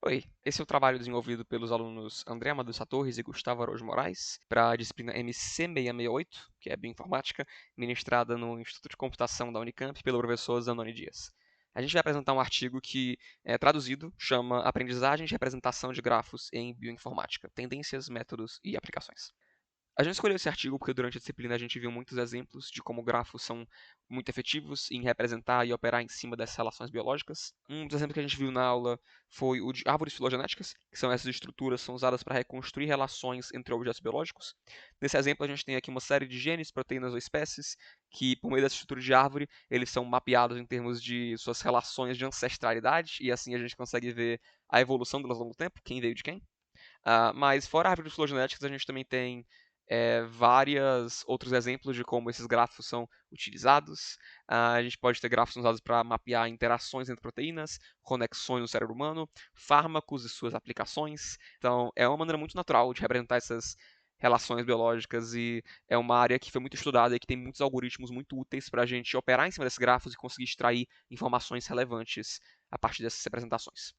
Oi, esse é o trabalho desenvolvido pelos alunos André Amadousa Torres e Gustavo Araújo Moraes para a disciplina MC668, que é Bioinformática, ministrada no Instituto de Computação da Unicamp pelo professor Zanoni Dias. A gente vai apresentar um artigo que, traduzido, chama Aprendizagem de Representação de Grafos em Bioinformática, Tendências, Métodos e Aplicações. A gente escolheu esse artigo porque durante a disciplina a gente viu muitos exemplos de como grafos são muito efetivos em representar e operar em cima dessas relações biológicas. Um dos exemplos que a gente viu na aula foi o de árvores filogenéticas, que são essas estruturas que são usadas para reconstruir relações entre objetos biológicos. Nesse exemplo a gente tem aqui uma série de genes, proteínas ou espécies que, por meio dessa estrutura de árvore, eles são mapeados em termos de suas relações de ancestralidade, e assim a gente consegue ver a evolução delas ao longo do tempo, quem veio de quem. Mas fora árvores filogenéticas, a gente também tem vários outros exemplos de como esses grafos são utilizados. A gente pode ter grafos usados para mapear interações entre proteínas, conexões no cérebro humano, fármacos e suas aplicações. Então, é uma maneira muito natural de representar essas relações biológicas e é uma área que foi muito estudada e que tem muitos algoritmos muito úteis para a gente operar em cima desses grafos e conseguir extrair informações relevantes a partir dessas representações.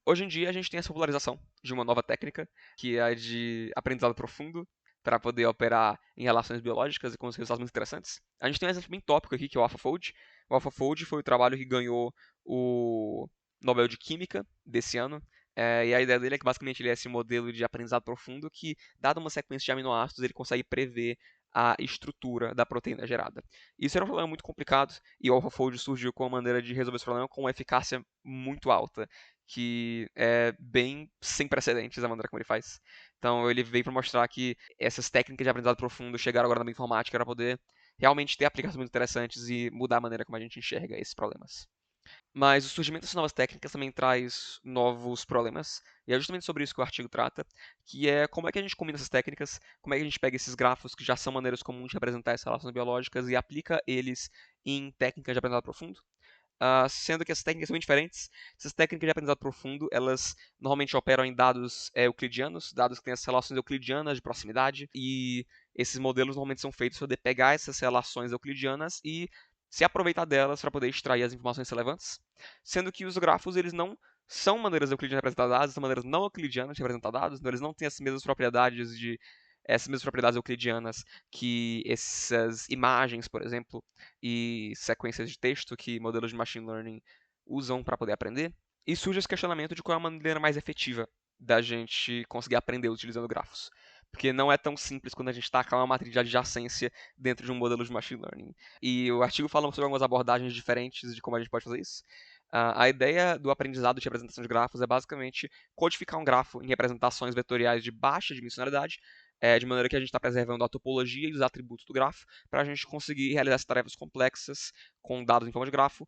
Hoje em dia a gente tem essa popularização de uma nova técnica, que é a de aprendizado profundo, para poder operar em relações biológicas e com resultados muito interessantes. A gente tem um exemplo bem tópico aqui, que é o AlphaFold. O AlphaFold foi o trabalho que ganhou o Nobel de Química desse ano. E a ideia dele é que basicamente ele é esse modelo de aprendizado profundo que, dada uma sequência de aminoácidos, ele consegue prever a estrutura da proteína gerada. Isso era um problema muito complicado e o AlphaFold surgiu com uma maneira de resolver esse problema com uma eficácia muito alta, que é bem sem precedentes a maneira como ele faz. Então ele veio para mostrar que essas técnicas de aprendizado profundo chegaram agora na bioinformática para poder realmente ter aplicações muito interessantes e mudar a maneira como a gente enxerga esses problemas. Mas o surgimento dessas novas técnicas também traz novos problemas, e é justamente sobre isso que o artigo trata, que é como é que a gente combina essas técnicas, como é que a gente pega esses grafos que já são maneiras comuns de representar essas relações biológicas e aplica eles em técnicas de aprendizado profundo. Sendo que essas técnicas são bem diferentes. Essas técnicas de aprendizado profundo, elas normalmente operam em dados euclidianos, dados que têm as relações euclidianas de proximidade, e esses modelos normalmente são feitos para poder pegar essas relações euclidianas e se aproveitar delas para poder extrair as informações relevantes, sendo que os grafos eles não são maneiras euclidianas de representar dados, são maneiras não euclidianas de representar dados, então eles não têm essas mesmas propriedades euclidianas que essas imagens, por exemplo, e sequências de texto que modelos de machine learning usam para poder aprender. E surge esse questionamento de qual é a maneira mais efetiva da gente conseguir aprender utilizando grafos. Porque não é tão simples quando a gente tacar uma matriz de adjacência dentro de um modelo de machine learning. E o artigo fala sobre algumas abordagens diferentes de como a gente pode fazer isso. A ideia do aprendizado de representação de grafos é basicamente codificar um grafo em representações vetoriais de baixa dimensionalidade, de maneira que a gente está preservando a topologia e os atributos do grafo, para a gente conseguir realizar essas tarefas complexas com dados em forma de grafo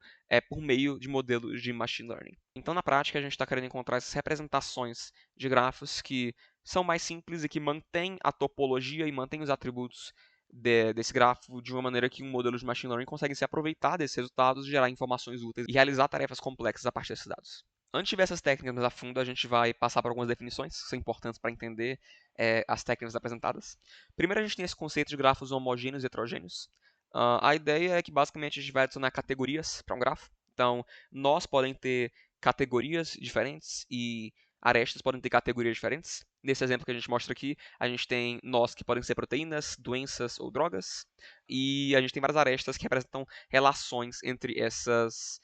por meio de modelos de machine learning. Então, na prática, a gente está querendo encontrar essas representações de grafos que são mais simples e que mantêm a topologia e mantêm os atributos desse grafo de uma maneira que um modelo de machine learning consegue se aproveitar desses resultados, gerar informações úteis e realizar tarefas complexas a partir desses dados. Antes de ver essas técnicas mais a fundo, a gente vai passar por algumas definições que são importantes para entender as técnicas apresentadas. Primeiro, a gente tem esse conceito de grafos homogêneos e heterogêneos. A ideia é que basicamente a gente vai adicionar categorias para um grafo. Então, nós podem ter categorias diferentes e arestas podem ter categorias diferentes. Nesse exemplo que a gente mostra aqui, a gente tem nós que podem ser proteínas, doenças ou drogas, e a gente tem várias arestas que representam relações entre essas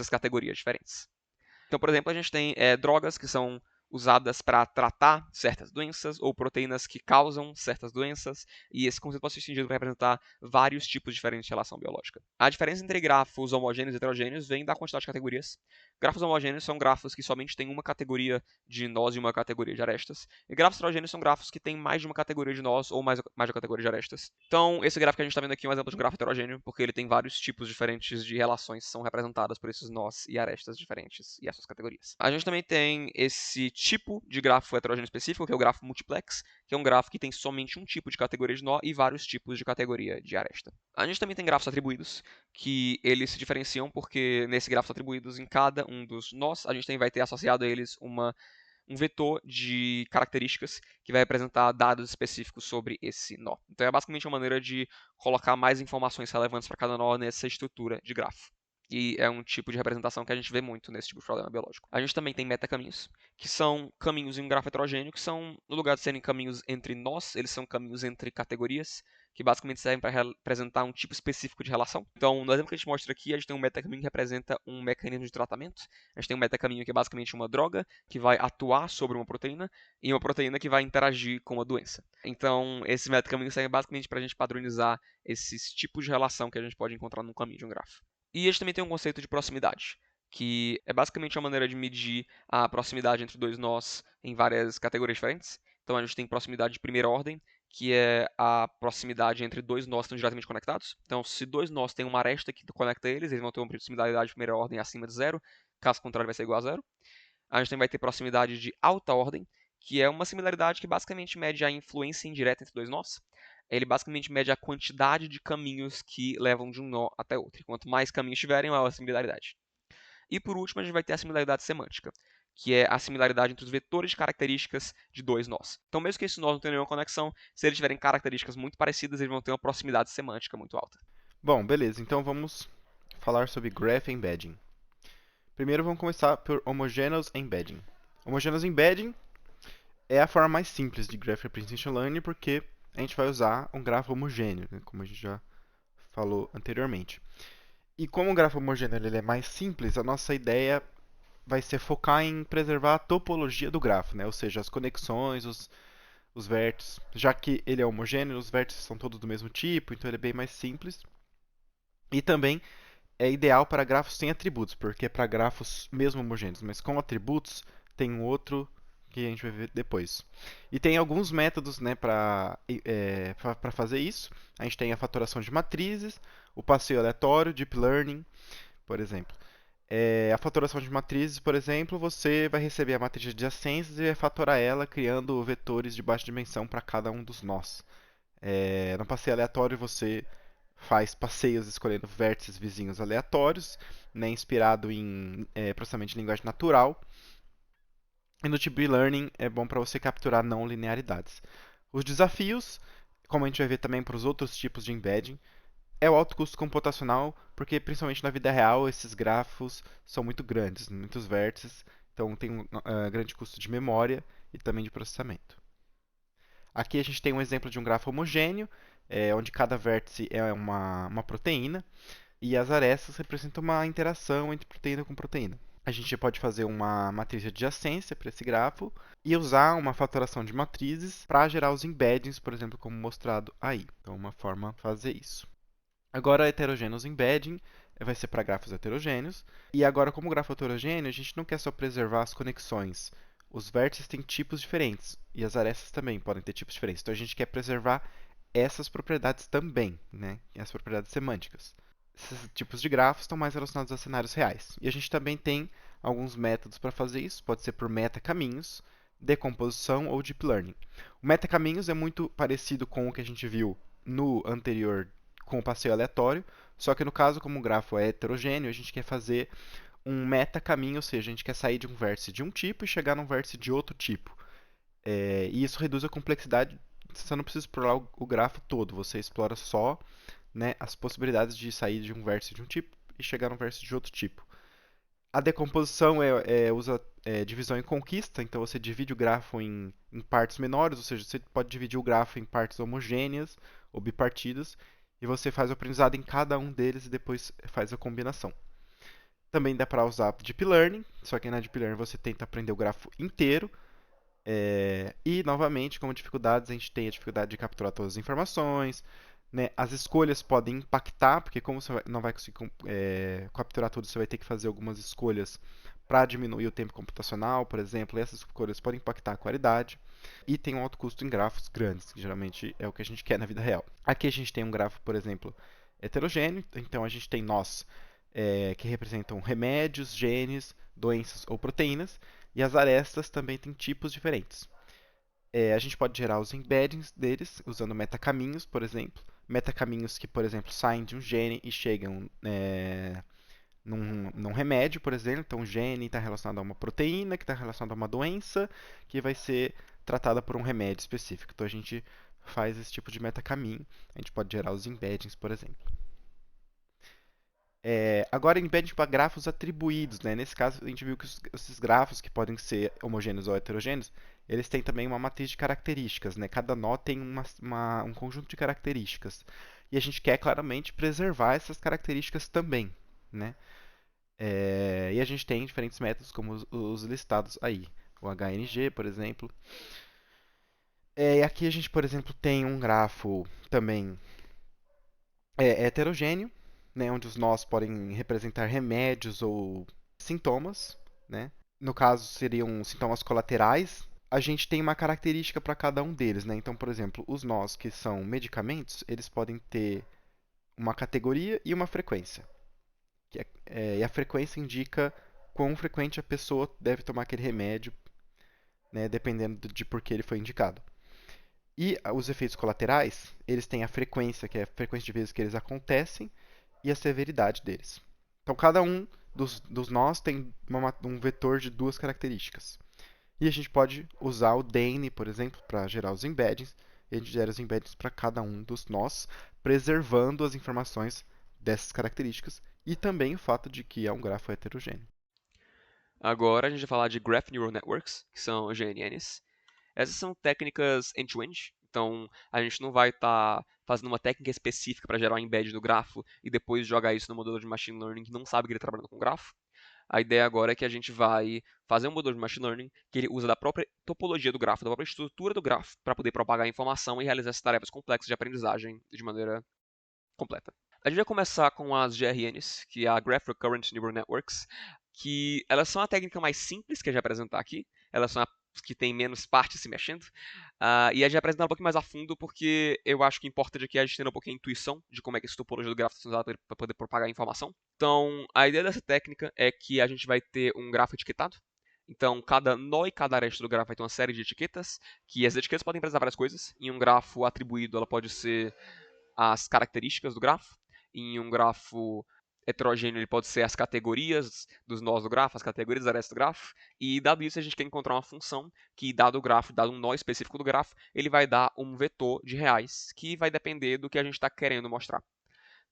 categorias diferentes. Então, por exemplo, a gente tem drogas que são usadas para tratar certas doenças ou proteínas que causam certas doenças, e esse conceito pode ser estendido para representar vários tipos diferentes de relação biológica. A diferença entre grafos homogêneos e heterogêneos vem da quantidade de categorias. Grafos homogêneos são grafos que somente têm uma categoria de nós e uma categoria de arestas, e grafos heterogêneos são grafos que têm mais de uma categoria de nós ou mais de uma categoria de arestas. Então, esse gráfico que a gente está vendo aqui é um exemplo de um grafo heterogêneo, porque ele tem vários tipos diferentes de relações que são representadas por esses nós e arestas diferentes e essas categorias. A gente também tem esse tipo de grafo heterogêneo específico, que é o grafo multiplex, que é um grafo que tem somente um tipo de categoria de nó e vários tipos de categoria de aresta. A gente também tem grafos atribuídos, que eles se diferenciam porque nesses grafos atribuídos, em cada um dos nós, a gente vai ter associado a eles um vetor de características que vai representar dados específicos sobre esse nó. Então é basicamente uma maneira de colocar mais informações relevantes para cada nó nessa estrutura de grafo. E é um tipo de representação que a gente vê muito nesse tipo de problema biológico. A gente também tem metacaminhos, que são caminhos em um grafo heterogêneo, que são, no lugar de serem caminhos entre nós, eles são caminhos entre categorias, que basicamente servem para representar um tipo específico de relação. Então, no exemplo que a gente mostra aqui, a gente tem um metacaminho que representa um mecanismo de tratamento. A gente tem um metacaminho que é basicamente uma droga que vai atuar sobre uma proteína e uma proteína que vai interagir com a doença. Então, esses metacaminhos servem basicamente para a gente padronizar esses tipos de relação que a gente pode encontrar num caminho de um grafo. E a gente também tem um conceito de proximidade, que é basicamente uma maneira de medir a proximidade entre dois nós em várias categorias diferentes. Então a gente tem proximidade de primeira ordem, que é a proximidade entre dois nós que estão diretamente conectados. Então, se dois nós têm uma aresta que conecta eles vão ter uma proximidade de primeira ordem acima de zero, caso contrário vai ser igual a zero. A gente também vai ter proximidade de alta ordem, que é uma similaridade que basicamente mede a influência indireta entre dois nós. Ele basicamente mede a quantidade de caminhos que levam de um nó até outro. Quanto mais caminhos tiverem, maior a similaridade. E por último, a gente vai ter a similaridade semântica, que é a similaridade entre os vetores de características de dois nós. Então, mesmo que esses nós não tenham nenhuma conexão, se eles tiverem características muito parecidas, eles vão ter uma proximidade semântica muito alta. Bom, beleza. Então vamos falar sobre Graph Embedding. Primeiro vamos começar por Homogeneous Embedding. Homogeneous Embedding é a forma mais simples de Graph Representation Learning porque a gente vai usar um grafo homogêneo, né, como a gente já falou anteriormente. E como o grafo homogêneo ele é mais simples, a nossa ideia vai ser focar em preservar a topologia do grafo, né? Ou seja, as conexões, os vértices. Já que ele é homogêneo, os vértices são todos do mesmo tipo, então ele é bem mais simples. E também é ideal para grafos sem atributos, porque é para grafos mesmo homogêneos, mas com atributos tem um outro que a gente vai ver depois. E tem alguns métodos, né, para fazer isso. A gente tem a fatoração de matrizes, o passeio aleatório, deep learning, por exemplo. A fatoração de matrizes, por exemplo, você vai receber a matriz de adjacências e vai fatorar ela criando vetores de baixa dimensão para cada um dos nós. No passeio aleatório você faz passeios escolhendo vértices vizinhos aleatórios, né, inspirado em processamento de linguagem natural. E no Deep Learning é bom para você capturar não linearidades. Os desafios, como a gente vai ver também para os outros tipos de embedding, é o alto custo computacional, porque principalmente na vida real esses grafos são muito grandes, muitos vértices, então tem um grande custo de memória e também de processamento. Aqui a gente tem um exemplo de um grafo homogêneo, onde cada vértice é uma proteína, e as arestas representam uma interação entre proteína com proteína. A gente pode fazer uma matriz de adjacência para esse grafo e usar uma fatoração de matrizes para gerar os embeddings, por exemplo, como mostrado aí. Então, uma forma de fazer isso. Agora, heterogeneous embedding vai ser para grafos heterogêneos. E agora, como grafo heterogêneo, a gente não quer só preservar as conexões. Os vértices têm tipos diferentes e as arestas também podem ter tipos diferentes. Então, a gente quer preservar essas propriedades também, né? As propriedades semânticas. Esses tipos de grafos estão mais relacionados a cenários reais. E a gente também tem alguns métodos para fazer isso. Pode ser por meta-caminhos, decomposição ou deep learning. O meta-caminhos é muito parecido com o que a gente viu no anterior com o passeio aleatório, só que no caso, como o grafo é heterogêneo, a gente quer fazer um meta-caminho, ou seja, a gente quer sair de um vértice de um tipo e chegar num vértice de outro tipo. E isso reduz a complexidade, você não precisa explorar o grafo todo, você explora só, né, as possibilidades de sair de um vértice de um tipo e chegar num vértice de outro tipo. A decomposição usa divisão em conquista, então você divide o grafo em partes menores, ou seja, você pode dividir o grafo em partes homogêneas ou bipartidas, e você faz o aprendizado em cada um deles e depois faz a combinação. Também dá para usar Deep Learning, só que na Deep Learning você tenta aprender o grafo inteiro. E, novamente, como dificuldades, a gente tem a dificuldade de capturar todas as informações. Né? As escolhas podem impactar, porque como você não vai conseguir capturar tudo, você vai ter que fazer algumas escolhas para diminuir o tempo computacional, por exemplo, e essas escolhas podem impactar a qualidade. E tem um alto custo em grafos grandes, que geralmente é o que a gente quer na vida real. Aqui a gente tem um grafo, por exemplo, heterogêneo, então a gente tem nós que representam remédios, genes, doenças ou proteínas, e as arestas também têm tipos diferentes. A gente pode gerar os embeddings deles usando metacaminhos, por exemplo. Metacaminhos que, por exemplo, saem de um gene e chegam num remédio, por exemplo. Então, o gene está relacionado a uma proteína, que está relacionada a uma doença, que vai ser tratada por um remédio específico. Então, a gente faz esse tipo de metacaminho. A gente pode gerar os embeddings, por exemplo. Agora, embedding para grafos atribuídos, né? Nesse caso, a gente viu que esses grafos, que podem ser homogêneos ou heterogêneos, eles têm também uma matriz de características, né? Cada nó tem um conjunto de características. E a gente quer claramente preservar essas características também, né? E a gente tem diferentes métodos, como os listados aí. O HNG, por exemplo. E aqui a gente, por exemplo, tem um grafo também heterogêneo, né, onde os nós podem representar remédios ou sintomas, né? No caso, seriam sintomas colaterais. A gente tem uma característica para cada um deles, né? Então, por exemplo, os nós que são medicamentos, eles podem ter uma categoria e uma frequência. E a frequência indica quão frequente a pessoa deve tomar aquele remédio, né, dependendo de por que ele foi indicado. E os efeitos colaterais, eles têm a frequência, que é a frequência de vezes que eles acontecem, e a severidade deles. Então, cada um dos nós tem um vetor de duas características. E a gente pode usar o Dane, por exemplo, para gerar os embeddings. E a gente gera os embeddings para cada um dos nós, preservando as informações dessas características e também o fato de que é um grafo heterogêneo. Agora a gente vai falar de Graph Neural Networks, que são GNNs. Essas são técnicas end-to-end, então a gente não vai estar fazendo uma técnica específica para gerar um embed no grafo e depois jogar isso no modelo de machine learning que não sabe que ele está trabalhando com grafo. A ideia agora é que a gente vai fazer um modelo de machine learning que ele usa da própria topologia do grafo, da própria estrutura do grafo, para poder propagar a informação e realizar essas tarefas complexas de aprendizagem de maneira completa. A gente vai começar com as GRNs, que é a Graph Recurrent Neural Networks, que elas são a técnica mais simples que a gente vai apresentar aqui. Elas são a que tem menos partes se mexendo. E a gente vai apresentar um pouquinho mais a fundo, porque eu acho que importa de que a gente tenha um pouquinho a intuição de como é que essa topologia do grafo está sendo usada para poder propagar a informação. Então, a ideia dessa técnica é que a gente vai ter um grafo etiquetado. Então, cada nó e cada aresta do grafo vai ter uma série de etiquetas, que as etiquetas podem representar várias coisas. Em um grafo atribuído, ela pode ser as características do grafo. Em um grafo heterogêneo, ele pode ser as categorias dos nós do grafo, as categorias das arestas do grafo. E dado isso, a gente quer encontrar uma função que, dado o grafo, dado um nó específico do grafo, ele vai dar um vetor de reais, que vai depender do que a gente está querendo mostrar.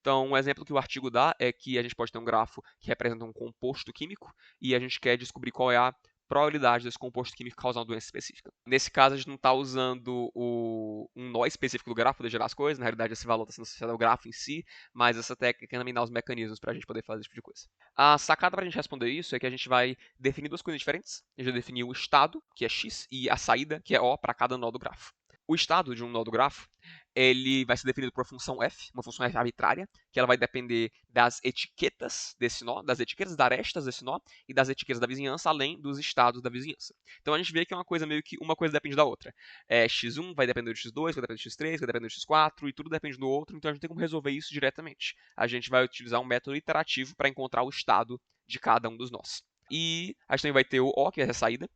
Então, um exemplo que o artigo dá é que a gente pode ter um grafo que representa um composto químico e a gente quer descobrir qual é a probabilidade desse composto químico causar uma doença específica. Nesse caso, a gente não está usando um nó específico do grafo para gerar as coisas, na realidade esse valor está sendo associado ao grafo em si, mas essa técnica também dá os mecanismos para a gente poder fazer esse tipo de coisa. A sacada para a gente responder isso é que a gente vai definir duas coisas diferentes. A gente vai definir o estado, que é x, e a saída, que é o, para cada nó do grafo. O estado de um nó do grafo ele vai ser definido por uma função f, uma função f arbitrária, que ela vai depender das etiquetas desse nó, das etiquetas das arestas desse nó e das etiquetas da vizinhança, além dos estados da vizinhança. Então a gente vê que é uma coisa meio que uma coisa depende da outra. X1 vai depender do X2, vai depender do X3, vai depender do X4 e tudo depende do outro, então a gente tem como resolver isso diretamente. A gente vai utilizar um método iterativo para encontrar o estado de cada um dos nós. E a gente também vai ter o O, que é a saída,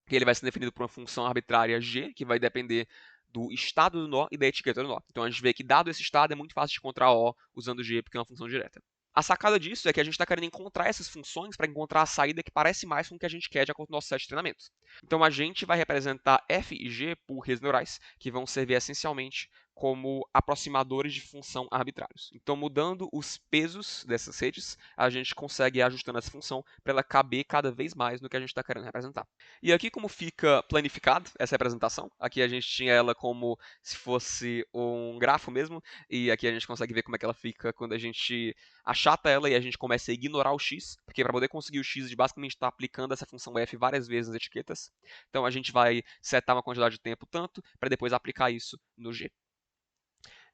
que ele vai ser definido por uma função arbitrária g, que vai depender do estado do nó e da etiqueta do nó. Então a gente vê que, dado esse estado, é muito fácil de encontrar O usando g, porque é uma função direta. A sacada disso é que a gente está querendo encontrar essas funções para encontrar a saída que parece mais com o que a gente quer de acordo com o nosso set de treinamento. Então a gente vai representar f e g por redes neurais, que vão servir essencialmente como aproximadores de função arbitrários. Então, mudando os pesos dessas redes, a gente consegue ir ajustando essa função para ela caber cada vez mais no que a gente está querendo representar. E aqui como fica planificado essa representação, aqui a gente tinha ela como se fosse um grafo mesmo, e aqui a gente consegue ver como é que ela fica quando a gente achata ela e a gente começa a ignorar o x, porque para poder conseguir o x, a gente basicamente está aplicando essa função f várias vezes nas etiquetas. Então a gente vai setar uma quantidade de tempo tanto, para depois aplicar isso no g.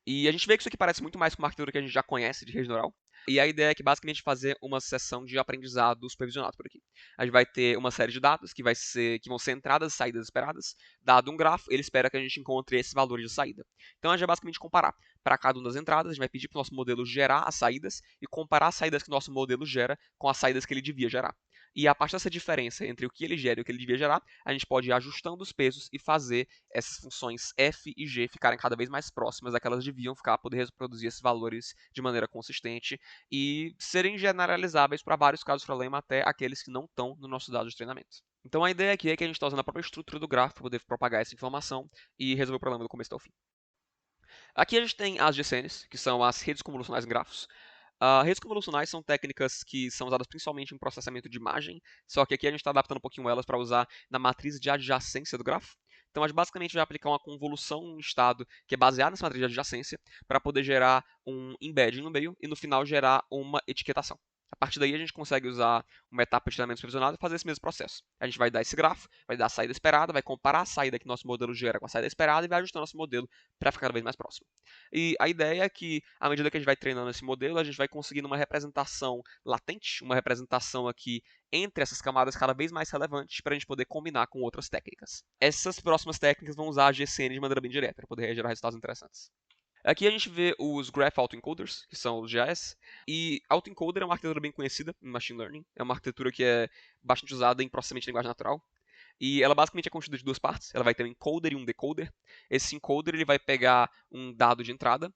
E a gente vê que isso aqui parece muito mais com uma arquitetura que a gente já conhece de rede neural. E a ideia é que basicamente fazer uma sessão de aprendizado supervisionado por aqui. A gente vai ter uma série de dados que vão ser entradas e saídas esperadas. Dado um grafo, ele espera que a gente encontre esse valor de saída. Então a gente vai basicamente comparar. Para cada uma das entradas, a gente vai pedir para o nosso modelo gerar as saídas e comparar as saídas que o nosso modelo gera com as saídas que ele devia gerar. E a partir dessa diferença entre o que ele gera e o que ele devia gerar, a gente pode ir ajustando os pesos e fazer essas funções f e g ficarem cada vez mais próximas daquelas deviam ficar, poder reproduzir esses valores de maneira consistente e serem generalizáveis para vários casos de problema, até aqueles que não estão no nosso dado de treinamento. Então a ideia aqui é que a gente está usando a própria estrutura do grafo para poder propagar essa informação e resolver o problema do começo ao fim. Aqui a gente tem as GCNs, que são as redes convolucionais em grafos. Redes convolucionais são técnicas que são usadas principalmente em processamento de imagem, só que aqui a gente está adaptando um pouquinho elas para usar na matriz de adjacência do grafo. Então, a gente basicamente vai aplicar uma convolução em um estado que é baseada nessa matriz de adjacência para poder gerar um embedding no meio e no final gerar uma etiquetação. A partir daí, a gente consegue usar uma etapa de treinamento supervisionado e fazer esse mesmo processo. A gente vai dar esse grafo, vai dar a saída esperada, vai comparar a saída que nosso modelo gera com a saída esperada e vai ajustar nosso modelo para ficar cada vez mais próximo. E a ideia é que, à medida que a gente vai treinando esse modelo, a gente vai conseguindo uma representação latente, uma representação aqui entre essas camadas cada vez mais relevantes para a gente poder combinar com outras técnicas. Essas próximas técnicas vão usar a GCN de maneira bem direta para poder gerar resultados interessantes. Aqui a gente vê os Graph Autoencoders, que são os GAs, e Autoencoder é uma arquitetura bem conhecida em Machine Learning, é uma arquitetura que é bastante usada em processamento de linguagem natural, e ela basicamente é constituída de duas partes, ela vai ter um encoder e um decoder. Esse encoder ele vai pegar um dado de entrada,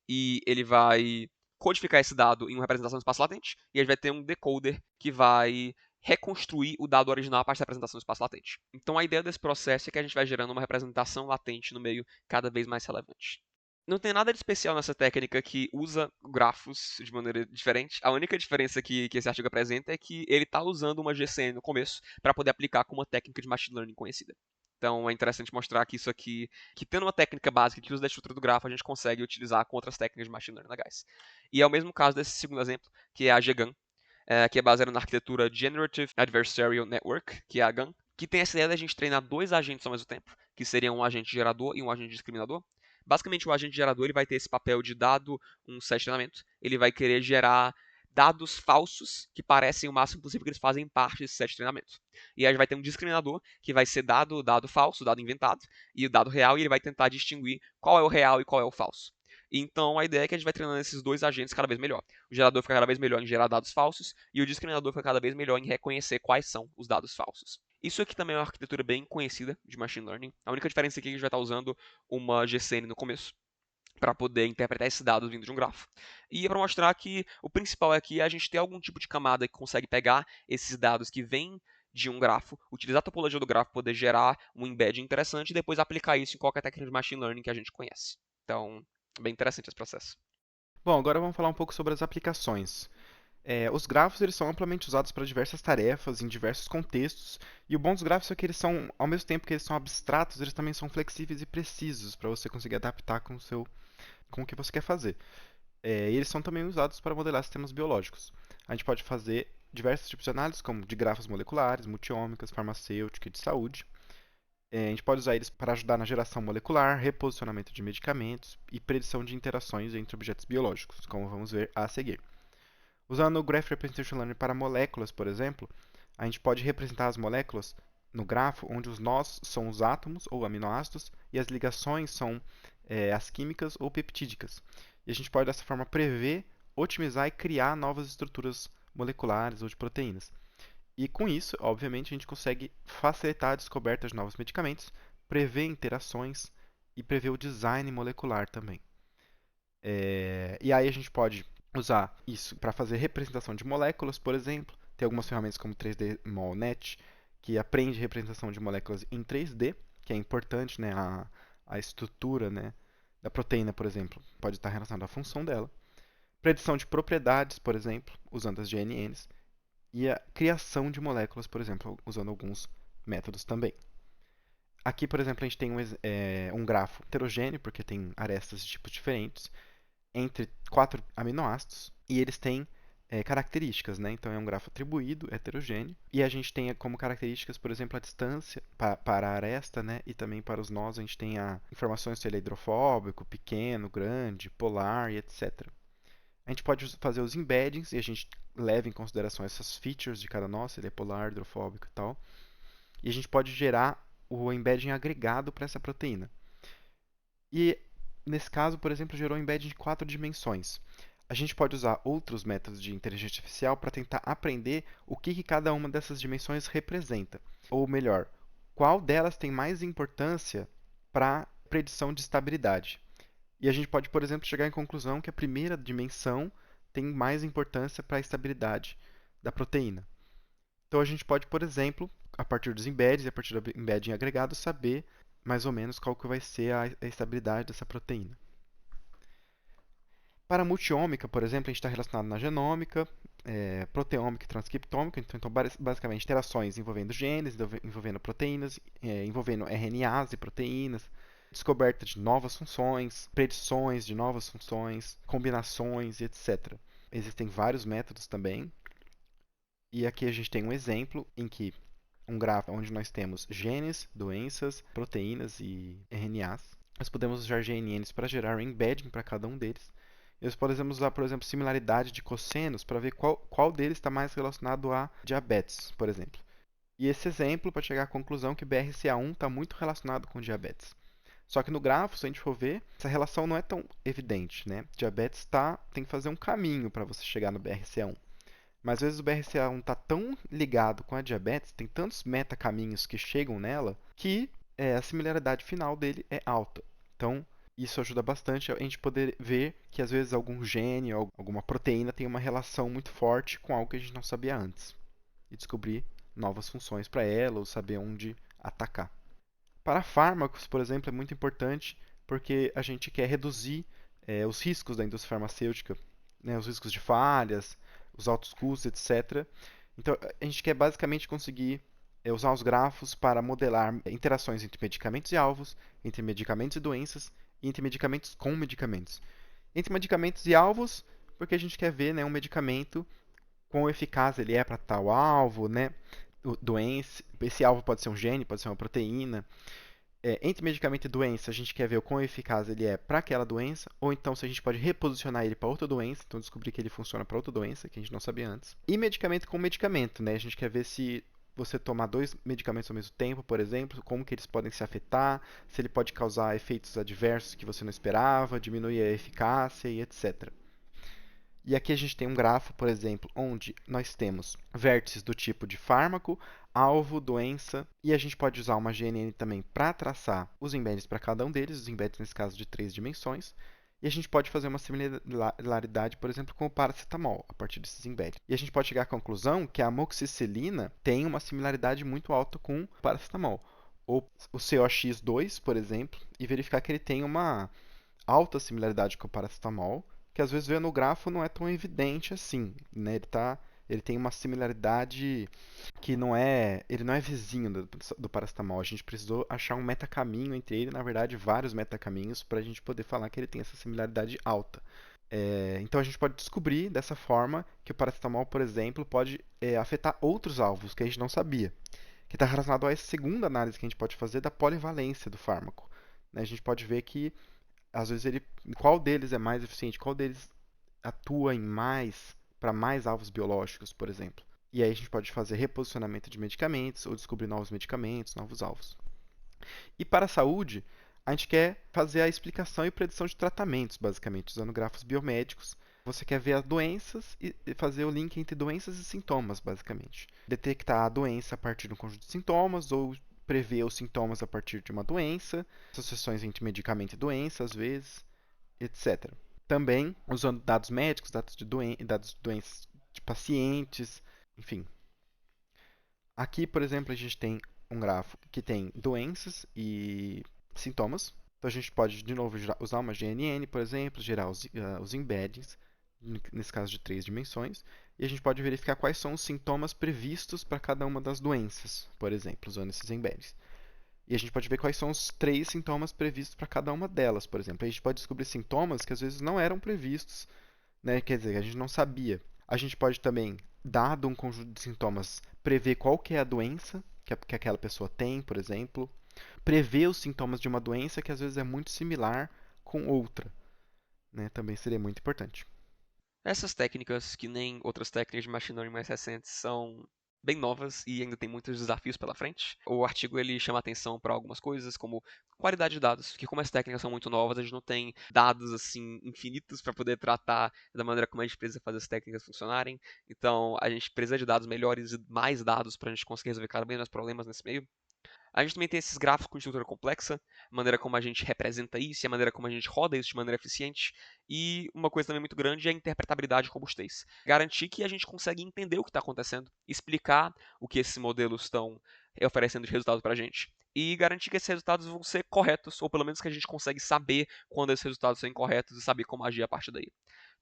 e ele vai codificar esse dado em uma representação de espaço latente, e a gente vai ter um decoder que vai reconstruir o dado original a partir da representação do espaço latente. Então a ideia desse processo é que a gente vai gerando uma representação latente no meio cada vez mais relevante. Não tem nada de especial nessa técnica que usa grafos de maneira diferente. A única diferença que esse artigo apresenta é que ele está usando uma GCN no começo para poder aplicar com uma técnica de machine learning conhecida. Então é interessante mostrar que isso aqui, que tendo uma técnica básica que usa da estrutura do grafo, a gente consegue utilizar com outras técnicas de machine learning legais. E é o mesmo caso desse segundo exemplo, que é a GGAN, que é baseada na arquitetura Generative Adversarial Network, que é a GAN, que tem essa ideia de a gente treinar dois agentes ao mesmo tempo, que seriam um agente gerador e um agente discriminador. Basicamente, o agente gerador ele vai ter esse papel de, dado um set de treinamento, ele vai querer gerar dados falsos que parecem o máximo possível que eles fazem parte desse set de treinamento. E aí vai ter um discriminador que vai ser dado falso, dado inventado, e o dado real, e ele vai tentar distinguir qual é o real e qual é o falso. Então a ideia é que a gente vai treinando esses dois agentes cada vez melhor. O gerador fica cada vez melhor em gerar dados falsos e o discriminador fica cada vez melhor em reconhecer quais são os dados falsos. Isso aqui também é uma arquitetura bem conhecida de Machine Learning. A única diferença aqui é que a gente vai estar usando uma GCN no começo para poder interpretar esses dados vindo de um grafo. E para mostrar que o principal aqui é a gente ter algum tipo de camada que consegue pegar esses dados que vêm de um grafo, utilizar a topologia do grafo para poder gerar um embedding interessante e depois aplicar isso em qualquer técnica de machine learning que a gente conhece. Então, bem interessante esse processo. Bom, agora vamos falar um pouco sobre as aplicações. Os grafos eles são amplamente usados para diversas tarefas, em diversos contextos, e o bom dos grafos é que eles são, ao mesmo tempo que eles são abstratos, eles também são flexíveis e precisos para você conseguir adaptar com o que você quer fazer. E eles são também usados para modelar sistemas biológicos. A gente pode fazer diversos tipos de análise, como de grafos moleculares, multiômicas, farmacêutica e de saúde. A gente pode usar eles para ajudar na geração molecular, reposicionamento de medicamentos e predição de interações entre objetos biológicos, como vamos ver a seguir. Usando o Graph Representation Learning para moléculas, por exemplo, a gente pode representar as moléculas no grafo onde os nós são os átomos ou aminoácidos e as ligações são as químicas ou peptídicas. E a gente pode dessa forma prever, otimizar e criar novas estruturas moleculares ou de proteínas. E com isso, obviamente, a gente consegue facilitar a descoberta de novos medicamentos, prever interações e prever o design molecular também. E aí a gente pode usar isso para fazer representação de moléculas, por exemplo. Tem algumas ferramentas como 3D MolNet, que aprende representação de moléculas em 3D, que é importante, né? A estrutura, né, da proteína, por exemplo, pode estar relacionada à função dela. Predição de propriedades, por exemplo, usando as GNNs. E a criação de moléculas, por exemplo, usando alguns métodos também. Aqui, por exemplo, a gente tem um grafo heterogêneo, porque tem arestas de tipos diferentes, entre 4 aminoácidos, e eles têm características, né? Então é um grafo atribuído, heterogêneo, e a gente tem como características, por exemplo, a distância para a aresta, né? E também para os nós a gente tem informações se ele é hidrofóbico, pequeno, grande, polar e etc. A gente pode fazer os embeddings e a gente leva em consideração essas features de cada nó, se ele é polar, hidrofóbico e tal. E a gente pode gerar o embedding agregado para essa proteína. E nesse caso, por exemplo, gerou um embedding de 4 dimensões. A gente pode usar outros métodos de inteligência artificial para tentar aprender o que cada uma dessas dimensões representa. Ou melhor, qual delas tem mais importância para a predição de estabilidade. E a gente pode, por exemplo, chegar em conclusão que a primeira dimensão tem mais importância para a estabilidade da proteína. Então a gente pode, por exemplo, a partir dos embeddings e a partir do embedding agregado, saber mais ou menos qual que vai ser a estabilidade dessa proteína. Para a multiômica, por exemplo, a gente está relacionado na genômica, proteômica e transcriptômica, então basicamente interações envolvendo genes, envolvendo proteínas, envolvendo RNAs e proteínas, descoberta de novas funções, predições de novas funções, combinações e etc. Existem vários métodos também, e aqui a gente tem um exemplo em que um gráfico onde nós temos genes, doenças, proteínas e RNAs. Nós podemos usar GNNs para gerar um embedding para cada um deles. E nós podemos usar, por exemplo, similaridade de cossenos para ver qual deles está mais relacionado a diabetes, por exemplo. E esse exemplo para chegar à conclusão que BRCA1 está muito relacionado com diabetes. Só que no grafo, se a gente for ver, essa relação não é tão evidente, né? Diabetes tem que fazer um caminho para você chegar no BRCA1. Mas às vezes o BRCA1 está tão ligado com a diabetes, tem tantos metacaminhos que chegam nela, que a similaridade final dele é alta. Então, isso ajuda bastante a gente poder ver que às vezes algum gene ou alguma proteína tem uma relação muito forte com algo que a gente não sabia antes. E descobrir novas funções para ela ou saber onde atacar. Para fármacos, por exemplo, é muito importante porque a gente quer reduzir os riscos da indústria farmacêutica, né, os riscos de falhas, os altos custos, etc. Então, a gente quer basicamente conseguir usar os grafos para modelar interações entre medicamentos e alvos, entre medicamentos e doenças, e entre medicamentos com medicamentos. Entre medicamentos e alvos, porque a gente quer ver, né, um medicamento quão eficaz ele é para tal alvo, né? Doença, esse alvo pode ser um gene, pode ser uma proteína. Entre medicamento e doença, a gente quer ver o quão eficaz ele é para aquela doença, ou então se a gente pode reposicionar ele para outra doença, então descobrir que ele funciona para outra doença, que a gente não sabia antes. E medicamento com medicamento, né? A gente quer ver se você tomar dois medicamentos ao mesmo tempo, por exemplo, como que eles podem se afetar, se ele pode causar efeitos adversos que você não esperava, diminuir a eficácia e etc. E aqui a gente tem um grafo, por exemplo, onde nós temos vértices do tipo de fármaco, alvo, doença, e a gente pode usar uma GNN também para traçar os embeddings para cada um deles, os embeddings nesse caso de 3 dimensões. E a gente pode fazer uma similaridade, por exemplo, com o paracetamol, a partir desses embeddings. E a gente pode chegar à conclusão que a amoxicilina tem uma similaridade muito alta com o paracetamol. Ou o COX-2, por exemplo, e verificar que ele tem uma alta similaridade com o paracetamol, que às vezes vendo no grafo não é tão evidente assim, né? Ele tem uma similaridade que ele não é vizinho do paracetamol. A gente precisou achar um metacaminho entre ele, na verdade, vários metacaminhos para a gente poder falar que ele tem essa similaridade alta. Então a gente pode descobrir dessa forma que o paracetamol, por exemplo, pode afetar outros alvos que a gente não sabia, que está relacionado a essa segunda análise que a gente pode fazer da polivalência do fármaco, né? A gente pode ver que às vezes qual deles é mais eficiente, qual deles atua em mais para mais alvos biológicos, por exemplo. E aí a gente pode fazer reposicionamento de medicamentos ou descobrir novos medicamentos, novos alvos. E para a saúde, a gente quer fazer a explicação e predição de tratamentos, basicamente, usando grafos biomédicos. Você quer ver as doenças e fazer o link entre doenças e sintomas, basicamente. Detectar a doença a partir de um conjunto de sintomas ou prever os sintomas a partir de uma doença, associações entre medicamento e doença, às vezes, etc. Também usando dados médicos, dados de doenças de pacientes, enfim. Aqui, por exemplo, a gente tem um grafo que tem doenças e sintomas. Então a gente pode, de novo, usar uma GNN, por exemplo, gerar os embeddings, nesse caso de 3 dimensões, e a gente pode verificar quais são os sintomas previstos para cada uma das doenças, por exemplo, usando esses embeddings. E a gente pode ver quais são os 3 sintomas previstos para cada uma delas, por exemplo. A gente pode descobrir sintomas que às vezes não eram previstos, né? Quer dizer, a gente não sabia. A gente pode também, dado um conjunto de sintomas, prever qual que é a doença que aquela pessoa tem, por exemplo. Prever os sintomas de uma doença que às vezes é muito similar com outra, né? Também seria muito importante. Essas técnicas, que nem outras técnicas de machine learning mais recentes, são bem novas e ainda tem muitos desafios pela frente. O artigo ele chama atenção para algumas coisas, como qualidade de dados, que como as técnicas são muito novas, a gente não tem dados assim infinitos para poder tratar da maneira como a gente precisa fazer as técnicas funcionarem. Então, a gente precisa de dados melhores e mais dados para a gente conseguir resolver cada vez mais problemas nesse meio. A gente também tem esses gráficos de estrutura complexa, a maneira como a gente representa isso e a maneira como a gente roda isso de maneira eficiente. E uma coisa também muito grande é a interpretabilidade de robustez. Garantir que a gente consegue entender o que está acontecendo, explicar o que esses modelos estão oferecendo de resultado para a gente. E garantir que esses resultados vão ser corretos, ou pelo menos que a gente consegue saber quando esses resultados são incorretos e saber como agir a partir daí.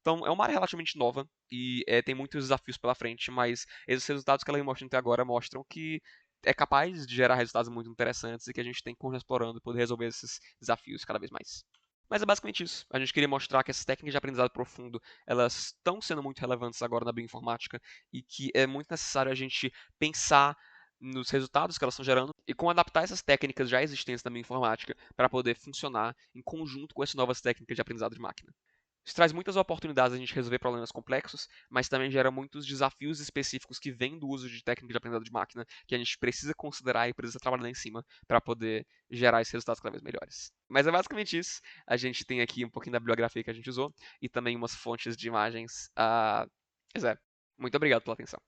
Então, é uma área relativamente nova e tem muitos desafios pela frente, mas esses resultados que ela vem mostrando até agora mostram que é capaz de gerar resultados muito interessantes e que a gente tem que continuar explorando e poder resolver esses desafios cada vez mais. Mas é basicamente isso. A gente queria mostrar que essas técnicas de aprendizado profundo, elas estão sendo muito relevantes agora na bioinformática e que é muito necessário a gente pensar nos resultados que elas estão gerando e como adaptar essas técnicas já existentes na bioinformática para poder funcionar em conjunto com essas novas técnicas de aprendizado de máquina. Isso traz muitas oportunidades a gente resolver problemas complexos, mas também gera muitos desafios específicos que vêm do uso de técnicas de aprendizado de máquina que a gente precisa considerar e precisa trabalhar em cima para poder gerar esses resultados cada vez melhores. Mas é basicamente isso. A gente tem aqui um pouquinho da bibliografia que a gente usou e também umas fontes de imagens. Pois é. Muito obrigado pela atenção.